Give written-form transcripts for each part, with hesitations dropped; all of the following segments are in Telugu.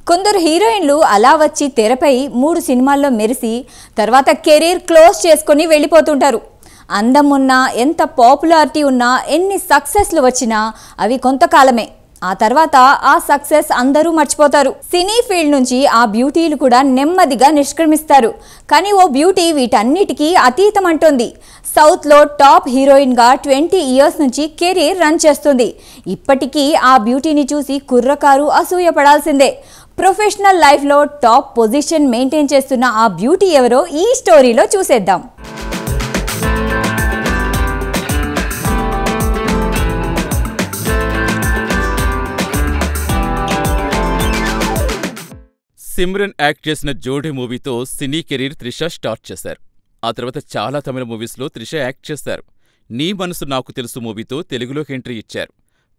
కొందరు హీరోయిన్లు అలా వచ్చి తెరపై 3 సినిమాల్లో మెరిసి తర్వాత కెరీర్ క్లోజ్ చేసుకొని వెళ్ళిపోతుంటారు. అందం ఉన్నా, ఎంత పాపులారిటీ ఉన్నా, ఎన్ని సక్సెస్లు వచ్చినా అవి కొంతకాలమే. ఆ తర్వాత ఆ సక్సెస్ అందరూ మర్చిపోతారు. సినీ ఫీల్డ్ నుంచి ఆ బ్యూటీలు కూడా నెమ్మదిగా నిష్క్రమిస్తారు. కానీ ఓ బ్యూటీ వీటన్నిటికీ అతీతం అంటోంది. సౌత్లో టాప్ హీరోయిన్గా 20 ఇయర్స్ నుంచి కెరీర్ రన్ చేస్తుంది. ఇప్పటికీ ఆ బ్యూటీని చూసి కుర్రకారు అసూయపడాల్సిందే. ప్రొఫెషనల్ లైఫ్లో టాప్ పొజిషన్ మెయింటైన్ చేస్తున్న ఆ బ్యూటీ ఎవరో ఈ స్టోరీలో చూసేద్దాం. సిమ్రన్ యాక్ట్ చేసిన జోడీ మూవీతో సినీ కెరీర్ త్రిష స్టార్ట్ చేశారు. ఆ తర్వాత చాలా తమిళ మూవీస్లో త్రిష యాక్ట్ చేశారు. నీ మనసు నాకు తెలుసు మూవీతో తెలుగులోకి ఎంట్రీ ఇచ్చారు.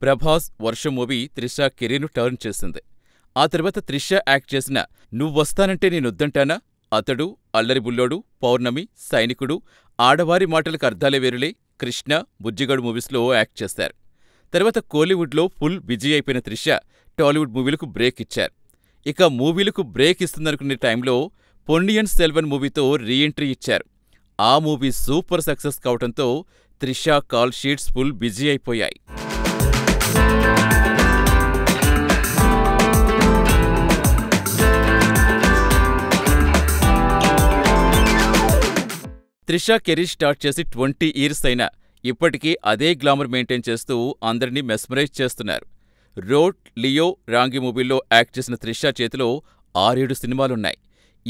ప్రభాస్, వర్షం మూవీ త్రిష కెరీర్ను టర్న్ చేసింది. ఆ తర్వాత త్రిష యాక్ట్ చేసిన నువ్వొస్తానంటే నేనొద్దంటానా, అతడు, అల్లరి బుల్లోడు, పౌర్ణమి, సైనికుడు, ఆడవారి మాటలకు అర్థాలే వేరులే, కృష్ణ, బుజ్జిగాడు మూవీస్లో యాక్ట్ చేశారు. తర్వాత కోలీవుడ్లో ఫుల్ బిజీ అయిపోయిన త్రిష టాలీవుడ్ మూవీలకు బ్రేక్ ఇచ్చారు. ఇక మూవీలకు బ్రేక్ ఇస్తుందనుకునే టైంలో పొన్నియిన్ సెల్వన్ మూవీతో రీఎంట్రీ ఇచ్చారు. ఆ మూవీ సూపర్ సక్సెస్ కావడంతో Trisha call sheets full busy అయిపోయాయి. త్రిష కెరీర్ స్టార్ట్ చేసి 20 ఇయర్స్ అయినా ఇప్పటికీ అదే గ్లామర్ మెయింటైన్ చేస్తూ అందరినీ మెస్మరైజ్ చేస్తున్నారు. రోడ్, లియో, రాంగి మూవీల్లో యాక్ట్ చేసిన త్రిష చేతిలో 6-7 సినిమాలున్నాయి.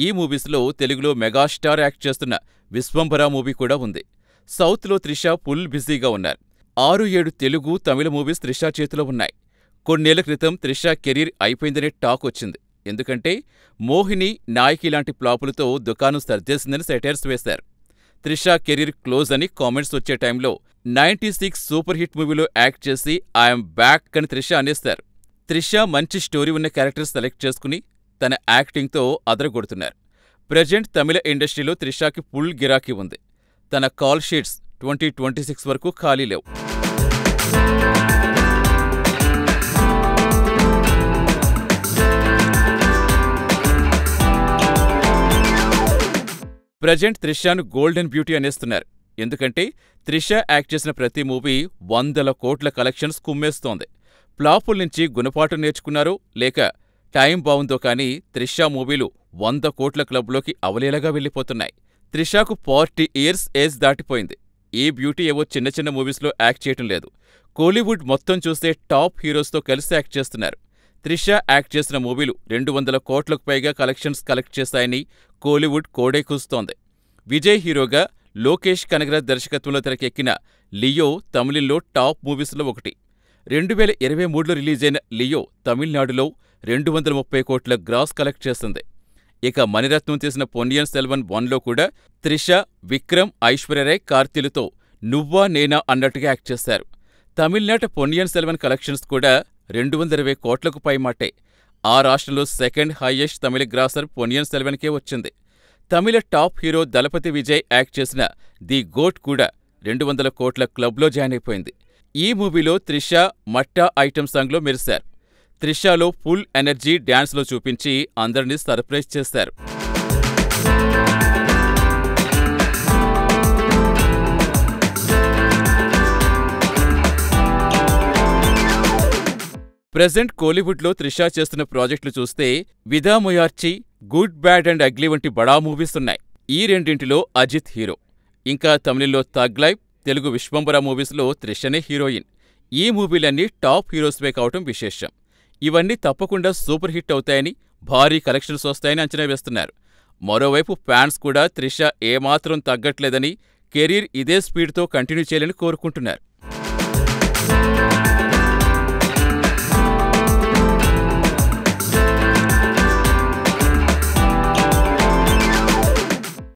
ఈ మూవీస్లో తెలుగులో మెగాస్టార్ యాక్ట్ చేస్తున్న విశ్వంభర మూవీ కూడా ఉంది. సౌత్లో త్రిష ఫుల్ బిజీగా ఉన్నారు. 6-7 తెలుగు, తమిళ మూవీస్ త్రిష చేతిలో ఉన్నాయి. కొన్నేళ్ల క్రితం త్రిష కెరీర్ అయిపోయిందనే టాక్ వచ్చింది. ఎందుకంటే మోహిని, నాయకి లాంటి ఫ్లాపులతో దుకాణం సర్దేసిందని సెటైర్స్ వేశారు. త్రిష కెరీర్ క్లోజ్ అని కామెంట్స్ వచ్చే టైంలో 96 సూపర్ హిట్ మూవీలో యాక్ట్ చేసి ఐఎమ్ బ్యాక్ అని త్రిష అనేస్తారు. త్రిష మంచి స్టోరీ ఉన్న క్యారెక్టర్ సెలెక్ట్ చేసుకుని తన యాక్టింగ్తో అదరగొడుతున్నారు. ప్రెజెంట్ తమిళ ఇండస్ట్రీలో త్రిషకి ఫుల్ గిరాకీ ఉంది. తన కాల్ షీట్స్ 2026 వరకు ఖాళీ లేవు. ప్రెజెంట్ త్రిషను గోల్డెన్ బ్యూటీ అనేస్తున్నారు. ఎందుకంటే త్రిష యాక్ట్ చేసిన ప్రతి మూవీ 100 కోట్ల కలెక్షన్స్ కుమ్మేస్తోంది. ఫ్లాపుల నుంచి గుణపాఠం నేర్చుకున్నారో లేక టైం బావుందో కానీ త్రిష మూవీలు 100 కోట్ల క్లబ్లోకి అవలేలగా వెళ్ళిపోతున్నాయి. త్రిషకు 40 ఇయర్స్ ఏజ్ దాటిపోయింది. ఈ బ్యూటీ ఏవో చిన్న చిన్న మూవీస్లో యాక్ట్ చేయటం లేదు. కోలీవుడ్ మొత్తం చూస్తే టాప్ హీరోస్తో కలిసి యాక్ట్ చేస్తున్నారు. త్రిష యాక్ట్ చేసిన మూవీలు 200 కోట్లకు పైగా కలెక్షన్స్ కలెక్ట్ చేశాయని కోలీవుడ్ కోడే కూస్తోంది. విజయ్ హీరోగా లోకేష్ కనగరాజ్ దర్శకత్వంలో తెరకెక్కిన లియో తమిళంలో టాప్ మూవీస్లో ఒకటి. 2023లో రిలీజైన లియో తమిళనాడులో 230 కోట్ల గ్రాస్ కలెక్ట్ చేసింది. ఇక మణిరత్నం తీసిన పొన్నియిన్ సెల్వన్ 1లో కూడా త్రిష, విక్రమ్, ఐశ్వర్యరాయ్, కార్తీలతో నువ్వా నేనా అన్నట్టుగా యాక్ట్ చేశారు. తమిళనాట పొన్నియిన్ సెల్వన్ కలెక్షన్స్ కూడా 220 కోట్లకు పైమాటే. ఆ రాష్ట్రంలో సెకండ్ హైయెస్ట్ తమిళ గ్రాసర్ పొన్నియిన్ సెల్వన్కే వచ్చింది. తమిళ టాప్ హీరో దళపతి విజయ్ యాక్ట్ చేసిన ది గోట్ కూడా 200 కోట్ల క్లబ్లో జాయిన్ అయిపోయింది. ఈ మూవీలో త్రిష మట్టా ఐటమ్ సాంగ్లో మెరిశారు. త్రిషలో ఫుల్ ఎనర్జీ డ్యాన్స్లో చూపించి అందరినీ సర్ప్రైజ్ చేశారు. ప్రెజెంట్ కోలీవుడ్లో త్రిష చేస్తున్న ప్రాజెక్టులు చూస్తే విదా మొయార్చి, గుడ్ బ్యాడ్ అండ్ అగ్లీ వంటి బడా మూవీస్ ఉన్నాయి. ఈ రెండింటిలో అజిత్ హీరో. ఇంకా తమిళంలో థగ్ లైఫ్, తెలుగు విశ్వంభర మూవీస్లో త్రిషనే హీరోయిన్. ఈ మూవీలన్నీ టాప్ హీరోస్వే కావటం విశేషం. ఇవన్నీ తప్పకుండా సూపర్ హిట్ అవుతాయని, భారీ కలెక్షన్స్ వస్తాయని అంచనా వేస్తున్నారు. మరోవైపు ఫ్యాన్స్ కూడా త్రిష ఏమాత్రం తగ్గట్లేదని, కెరీర్ ఇదే స్పీడ్తో కంటిన్యూ చేయాలని కోరుకుంటున్నారు.